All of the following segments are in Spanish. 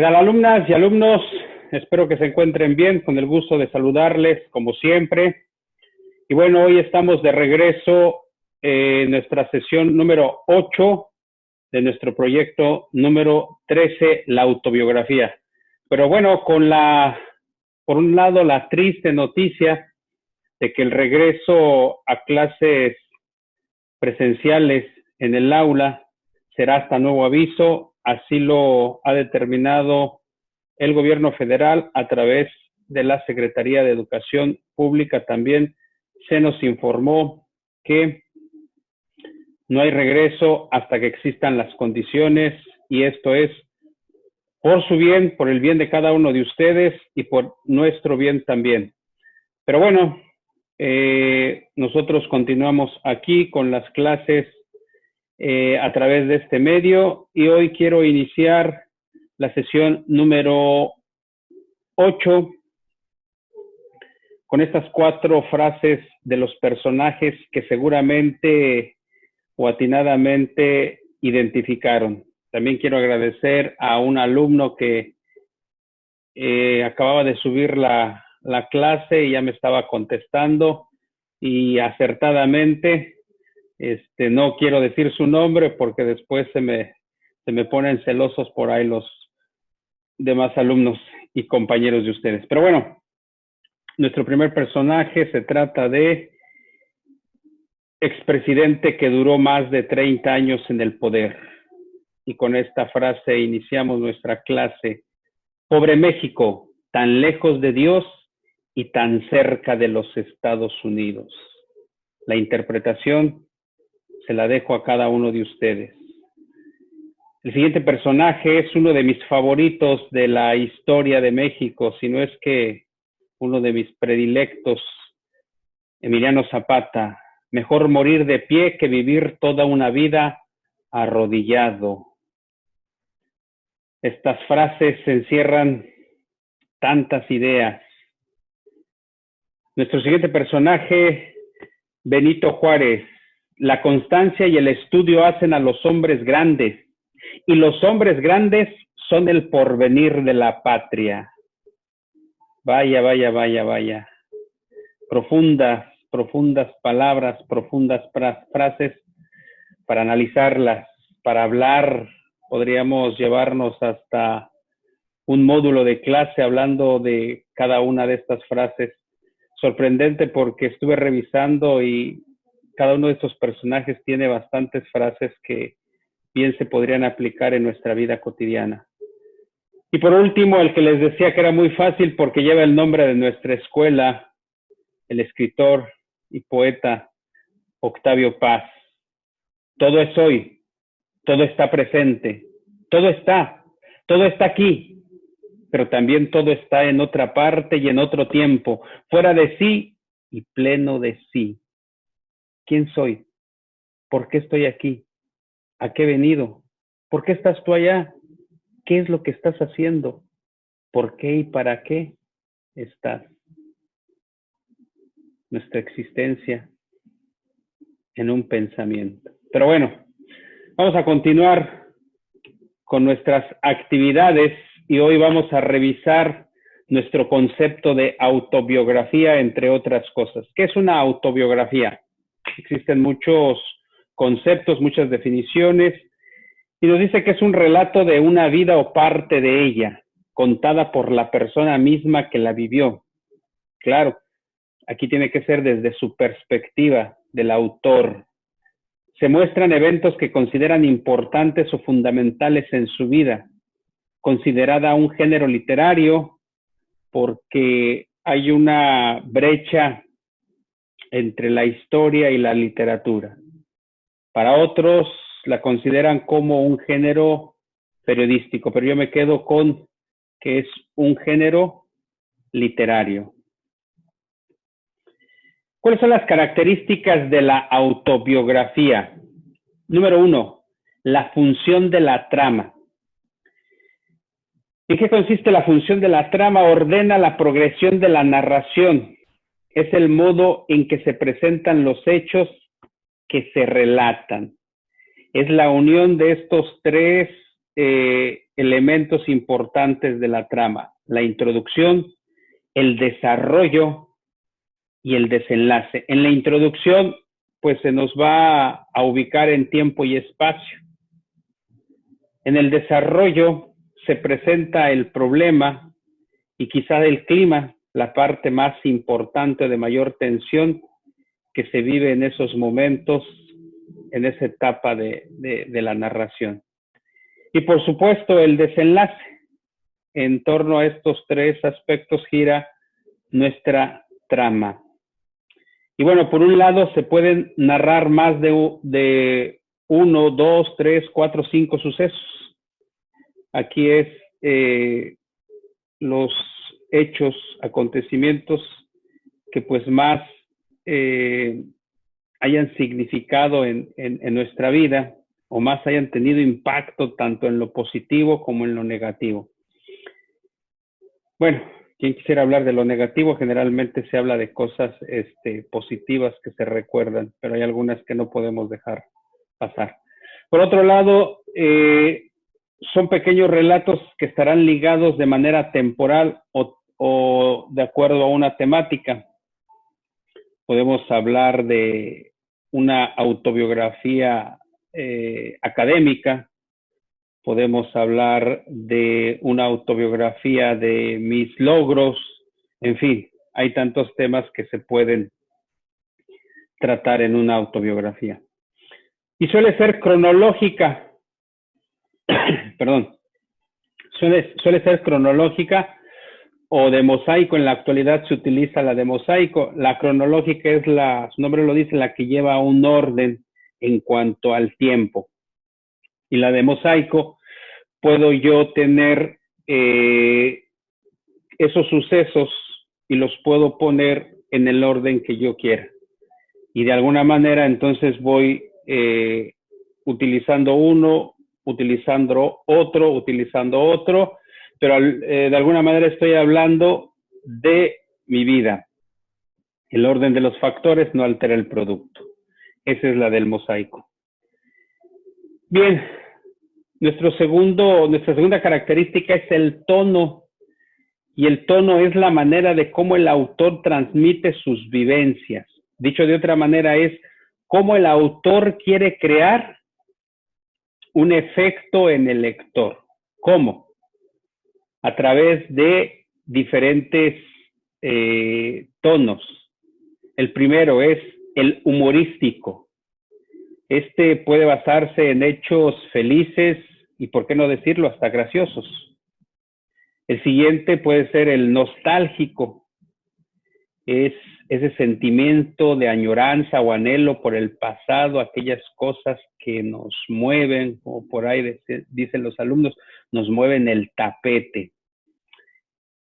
¿Qué tal, alumnas y alumnos? Espero que se encuentren bien, con el gusto de saludarles como siempre. Y bueno, hoy estamos de regreso en nuestra sesión número 8 de nuestro proyecto número 13, la autobiografía. Pero bueno, por un lado, la triste noticia de que el regreso a clases presenciales en el aula será hasta nuevo aviso, así lo ha determinado el gobierno federal a través de la Secretaría de Educación Pública. También se nos informó que no hay regreso hasta que existan las condiciones, y esto es por su bien, por el bien de cada uno de ustedes y por nuestro bien también. Pero bueno, nosotros continuamos aquí con las clases a través de este medio, y hoy quiero iniciar la sesión número 8 con estas 4 frases de los personajes que seguramente o atinadamente identificaron. También quiero agradecer a un alumno que acababa de subir la clase y ya me estaba contestando, y acertadamente, no quiero decir su nombre porque después se me ponen celosos por ahí los demás alumnos y compañeros de ustedes. Pero bueno, nuestro primer personaje se trata de expresidente que duró más de 30 años en el poder. Y con esta frase iniciamos nuestra clase. Pobre México, tan lejos de Dios y tan cerca de los Estados Unidos. La interpretación se la dejo a cada uno de ustedes. El siguiente personaje es uno de mis favoritos de la historia de México, si no es que uno de mis predilectos, Emiliano Zapata. Mejor morir de pie que vivir toda una vida arrodillado. Estas frases encierran tantas ideas. Nuestro siguiente personaje, Benito Juárez. La constancia y el estudio hacen a los hombres grandes, y los hombres grandes son el porvenir de la patria. Vaya, vaya, vaya, vaya. Profundas palabras, profundas frases para analizarlas, para hablar. Podríamos llevarnos hasta un módulo de clase hablando de cada una de estas frases. Sorprendente porque estuve revisando y cada uno de estos personajes tiene bastantes frases que bien se podrían aplicar en nuestra vida cotidiana. Y por último, el que les decía que era muy fácil porque lleva el nombre de nuestra escuela, el escritor y poeta Octavio Paz. Todo es hoy, todo está presente, todo está aquí, pero también todo está en otra parte y en otro tiempo, fuera de sí y pleno de sí. ¿Quién soy? ¿Por qué estoy aquí? ¿A qué he venido? ¿Por qué estás tú allá? ¿Qué es lo que estás haciendo? ¿Por qué y para qué estás? Nuestra existencia en un pensamiento. Pero bueno, vamos a continuar con nuestras actividades y hoy vamos a revisar nuestro concepto de autobiografía, entre otras cosas. ¿Qué es una autobiografía? Existen muchos conceptos, muchas definiciones, y nos dice que es un relato de una vida o parte de ella, contada por la persona misma que la vivió. Claro, aquí tiene que ser desde su perspectiva del autor. Se muestran eventos que consideran importantes o fundamentales en su vida, considerada un género literario porque hay una brecha entre la historia y la literatura. Para otros la consideran como un género periodístico, pero yo me quedo con que es un género literario. ¿Cuáles son las características de la autobiografía? Número 1, la función de la trama. ¿En qué consiste la función de la trama? Ordena la progresión de la narración. Es el modo en que se presentan los hechos que se relatan. Es la unión de estos tres elementos importantes de la trama: la introducción, el desarrollo y el desenlace. En la introducción, pues se nos va a ubicar en tiempo y espacio. En el desarrollo se presenta el problema y quizá el clima, la parte más importante de mayor tensión que se vive en esos momentos, en esa etapa de la narración. Y por supuesto el desenlace. En torno a estos tres aspectos gira nuestra trama. Y bueno, por un lado se pueden narrar más de 1, 2, 3, 4, 5 sucesos. Aquí es los hechos, acontecimientos que pues más hayan significado en nuestra vida, o más hayan tenido impacto tanto en lo positivo como en lo negativo. Bueno, quien quisiera hablar de lo negativo, generalmente se habla de cosas positivas que se recuerdan, pero hay algunas que no podemos dejar pasar. Por otro lado, son pequeños relatos que estarán ligados de manera temporal o de acuerdo a una temática. Podemos hablar de una autobiografía académica, podemos hablar de una autobiografía de mis logros, en fin, hay tantos temas que se pueden tratar en una autobiografía. Y suele ser cronológica, perdón, suele ser cronológica o de mosaico. En la actualidad se utiliza la de mosaico. La cronológica es su nombre lo dice, la que lleva un orden en cuanto al tiempo. Y la de mosaico, puedo yo tener esos sucesos y los puedo poner en el orden que yo quiera. Y de alguna manera entonces voy utilizando uno, utilizando otro, pero de alguna manera estoy hablando de mi vida. El orden de los factores no altera el producto. Esa es la del mosaico. Bien, nuestra segunda característica es el tono. Y el tono es la manera de cómo el autor transmite sus vivencias. Dicho de otra manera, es cómo el autor quiere crear un efecto en el lector. ¿Cómo? A través de diferentes tonos. El primero es el humorístico. Este puede basarse en hechos felices y, por qué no decirlo, hasta graciosos. El siguiente puede ser el nostálgico. Es ese sentimiento de añoranza o anhelo por el pasado, aquellas cosas que nos mueven, como por ahí dicen los alumnos, nos mueven el tapete.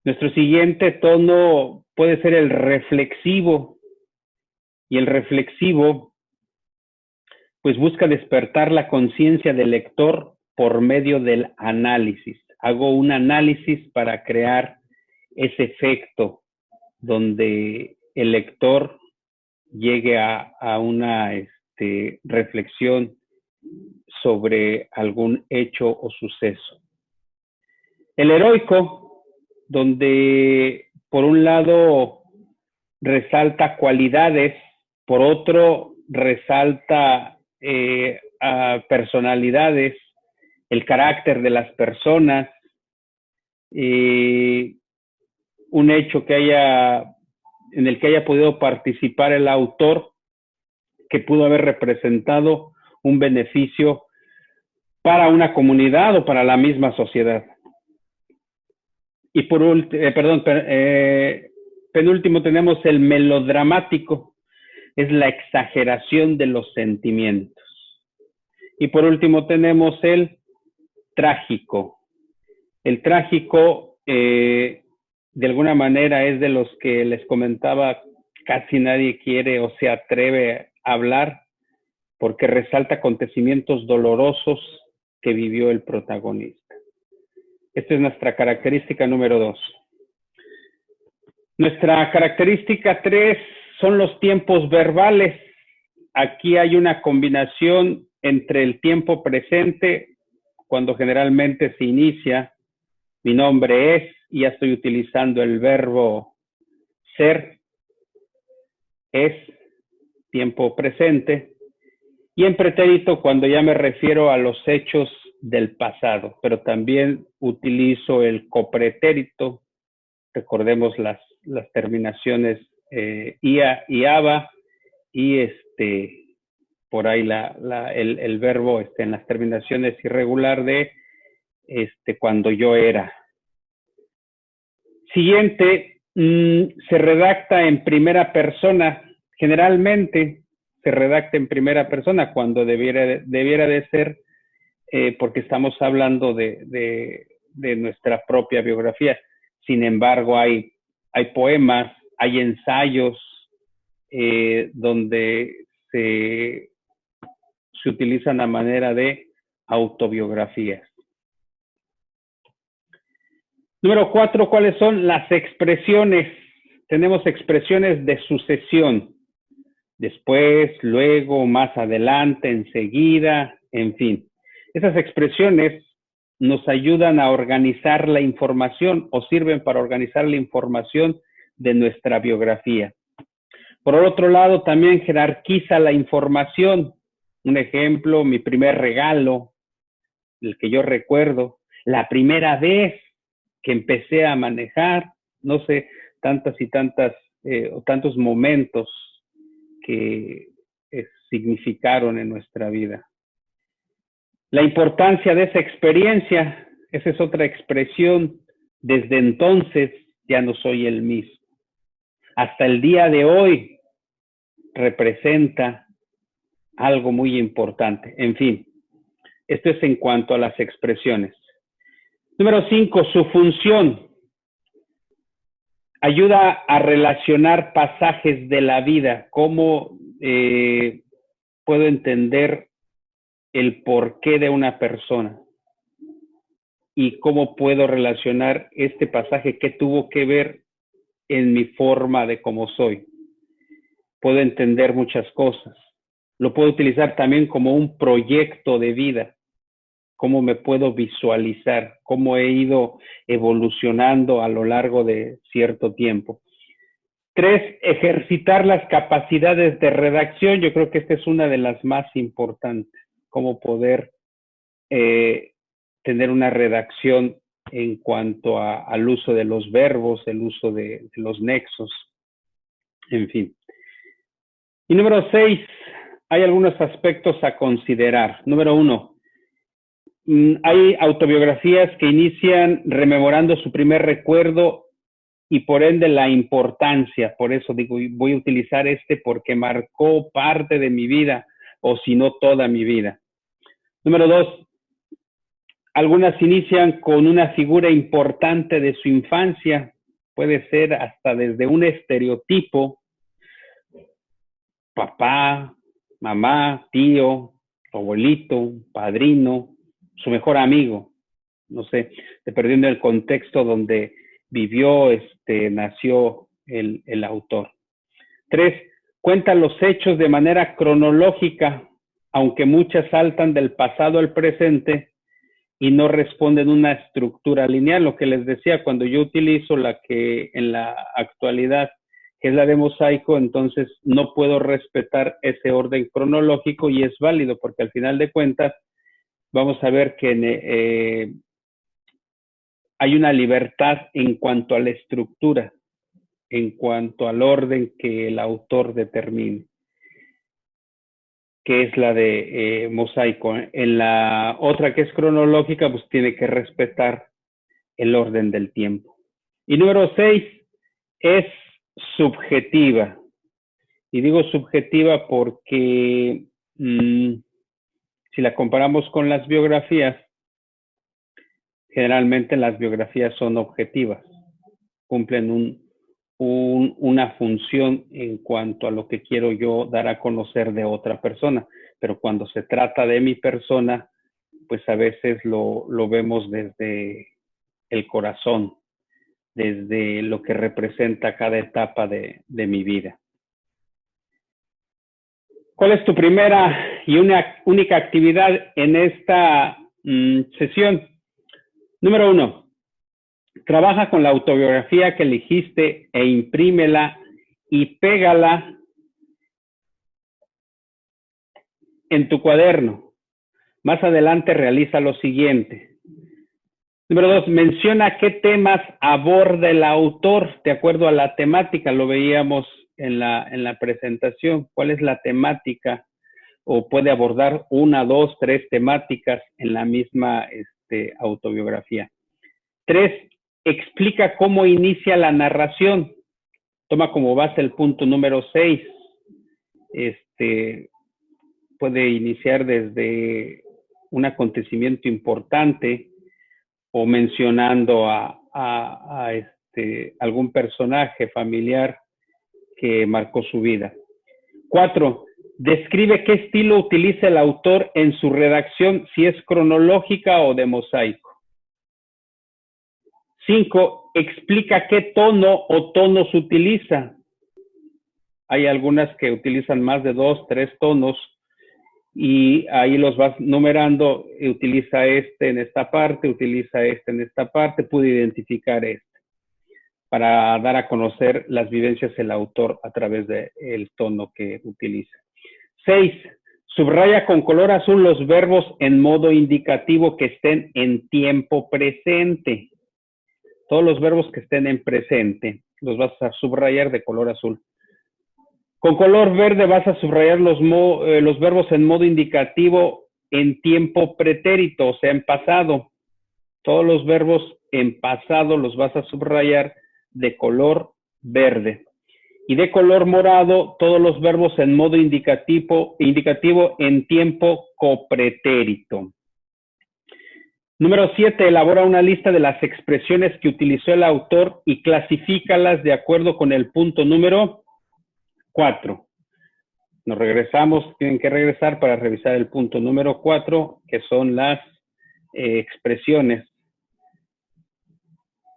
Nuestro siguiente tono puede ser el reflexivo. Y el reflexivo, pues busca despertar la conciencia del lector por medio del análisis. Hago un análisis para crear ese efecto donde el lector llegue a una reflexión sobre algún hecho o suceso. El heroico, donde por un lado resalta cualidades, por otro resalta a personalidades, el carácter de las personas, un hecho en el que haya podido participar el autor, que pudo haber representado un beneficio para una comunidad o para la misma sociedad. Y penúltimo tenemos el melodramático, es la exageración de los sentimientos. Y por último tenemos el trágico. El trágico, de alguna manera, es de los que les comentaba, casi nadie quiere o se atreve a hablar, porque resalta acontecimientos dolorosos que vivió el protagonista. Esta es nuestra característica número 2. Nuestra característica 3 son los tiempos verbales. Aquí hay una combinación entre el tiempo presente cuando generalmente se inicia, mi nombre es, y ya estoy utilizando el verbo ser, es, tiempo presente, y en pretérito cuando ya me refiero a los hechos del pasado, pero también utilizo el copretérito, recordemos las terminaciones ia y aba, y por ahí el verbo en las terminaciones irregular de cuando yo era. Siguiente, se redacta en primera persona. Generalmente se redacta en primera persona cuando debiera de ser, porque estamos hablando de nuestra propia biografía. Sin embargo, hay poemas, hay ensayos donde se utilizan a manera de autobiografías. Número 4, ¿cuáles son las expresiones? Tenemos expresiones de sucesión. Después, luego, más adelante, enseguida, en fin. Esas expresiones nos ayudan a organizar la información o sirven para organizar la información de nuestra biografía. Por otro lado, también jerarquiza la información. Un ejemplo, mi primer regalo, el que yo recuerdo, la primera vez que empecé a manejar, no sé, tantas y tantas, o tantos momentos que significaron en nuestra vida. La importancia de esa experiencia, esa es otra expresión. Desde entonces ya no soy el mismo. Hasta el día de hoy representa algo muy importante. En fin, esto es en cuanto a las expresiones. Número 5, su función. Ayuda a relacionar pasajes de la vida. ¿Cómo puedo entender el porqué de una persona? Y cómo puedo relacionar este pasaje que tuvo que ver en mi forma de cómo soy. Puedo entender muchas cosas. Lo puedo utilizar también como un proyecto de vida. Cómo me puedo visualizar, cómo he ido evolucionando a lo largo de cierto tiempo. 3, ejercitar las capacidades de redacción. Yo creo que esta es una de las más importantes. Cómo poder tener una redacción en cuanto al uso de los verbos, el uso de los nexos, en fin. Y número 6, hay algunos aspectos a considerar. Número 1, hay autobiografías que inician rememorando su primer recuerdo y por ende la importancia. Por eso digo, voy a utilizar porque marcó parte de mi vida o si no toda mi vida. Número 2, algunas inician con una figura importante de su infancia. Puede ser hasta desde un estereotipo. Papá, mamá, tío, abuelito, padrino, su mejor amigo, no sé, dependiendo del contexto donde vivió, nació el autor. 3, cuenta los hechos de manera cronológica, aunque muchas saltan del pasado al presente y no responden una estructura lineal. Lo que les decía, cuando yo utilizo la que en la actualidad, que es la de mosaico, entonces no puedo respetar ese orden cronológico y es válido porque al final de cuentas vamos a ver que hay una libertad en cuanto a la estructura, en cuanto al orden que el autor determine, que es la de mosaico. En la otra que es cronológica, pues tiene que respetar el orden del tiempo. Y número 6 es subjetiva. Y digo subjetiva porque si la comparamos con las biografías, generalmente las biografías son objetivas, cumplen una función en cuanto a lo que quiero yo dar a conocer de otra persona, pero cuando se trata de mi persona, pues a veces lo vemos desde el corazón, desde lo que representa cada etapa de mi vida. ¿Cuál es tu primera y única actividad en esta Sesión. Número 1. Trabaja con la autobiografía que elegiste e imprímela y pégala en tu cuaderno. Más adelante realiza lo siguiente. Número 2. Menciona qué temas aborda el autor de acuerdo a la temática. Lo veíamos en la presentación. ¿Cuál es la temática? O puede abordar 1, 2, 3 temáticas en la misma autobiografía. 3. Explica cómo inicia la narración. Toma como base el punto número 6. Puede iniciar desde un acontecimiento importante o mencionando a algún personaje familiar que marcó su vida. 4. Describe qué estilo utiliza el autor en su redacción, si es cronológica o de mosaico. 5. Explica qué tono o tonos utiliza. Hay algunas que utilizan más de 2, 3 tonos y ahí los vas numerando. Utiliza en esta parte, utiliza en esta parte, pude identificar para dar a conocer las vivencias del autor a través del tono que utiliza. 6. Subraya con color azul los verbos en modo indicativo que estén en tiempo presente. Todos los verbos que estén en presente los vas a subrayar de color azul. Con color verde vas a subrayar los verbos en modo indicativo en tiempo pretérito, o sea, en pasado. Todos los verbos en pasado los vas a subrayar de color verde. Y de color morado, todos los verbos en modo indicativo en tiempo copretérito. Número 7. Elabora una lista de las expresiones que utilizó el autor y clasifícalas de acuerdo con el punto número 4. Nos regresamos, tienen que regresar para revisar el punto número 4, que son las expresiones.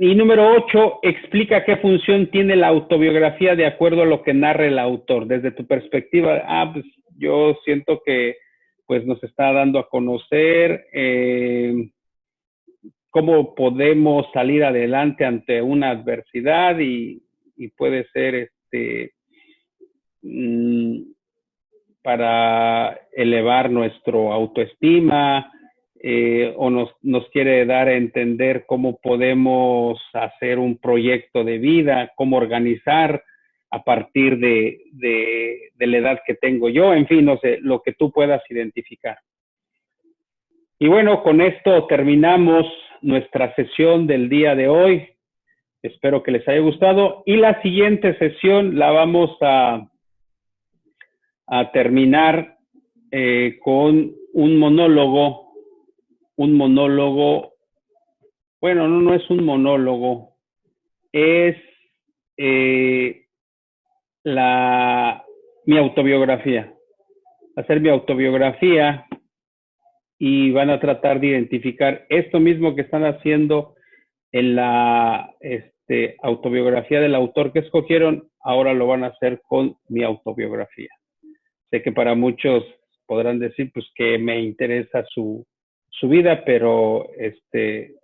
Y número 8, explica qué función tiene la autobiografía de acuerdo a lo que narra el autor. Desde tu perspectiva, pues yo siento que pues nos está dando a conocer cómo podemos salir adelante ante una adversidad y puede ser para elevar nuestro autoestima, o nos quiere dar a entender cómo podemos hacer un proyecto de vida, cómo organizar a partir de la edad que tengo yo, en fin, no sé, lo que tú puedas identificar. Y bueno, con esto terminamos nuestra sesión del día de hoy. Espero que les haya gustado. Y la siguiente sesión la vamos a terminar con un monólogo. Bueno, no es un monólogo. Es mi autobiografía. Hacer mi autobiografía. Y van a tratar de identificar esto mismo que están haciendo en la autobiografía del autor que escogieron, ahora lo van a hacer con mi autobiografía. Sé que para muchos podrán decir pues que me interesa su vida, pero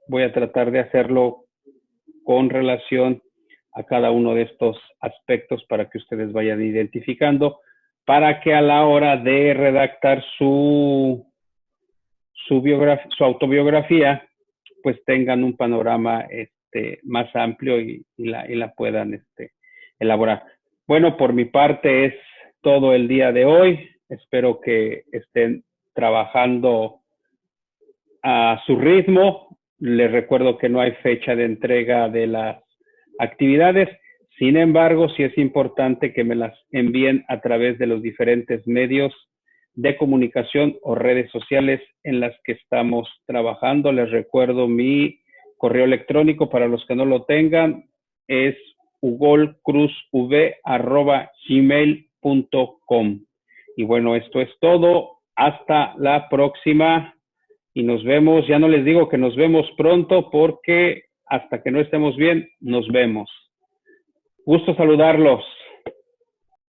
voy a tratar de hacerlo con relación a cada uno de estos aspectos para que ustedes vayan identificando, para que a la hora de redactar su autobiografía, pues tengan un panorama más amplio y la puedan elaborar. Bueno, por mi parte es todo el día de hoy. Espero que estén trabajando a su ritmo. Les recuerdo que no hay fecha de entrega de las actividades. Sin embargo, sí es importante que me las envíen a través de los diferentes medios de comunicación o redes sociales en las que estamos trabajando. Les recuerdo mi correo electrónico para los que no lo tengan, es ugolcruzv@gmail.com. Y bueno, esto es todo. Hasta la próxima y nos vemos. Ya no les digo que nos vemos pronto porque hasta que no estemos bien, nos vemos. Gusto saludarlos.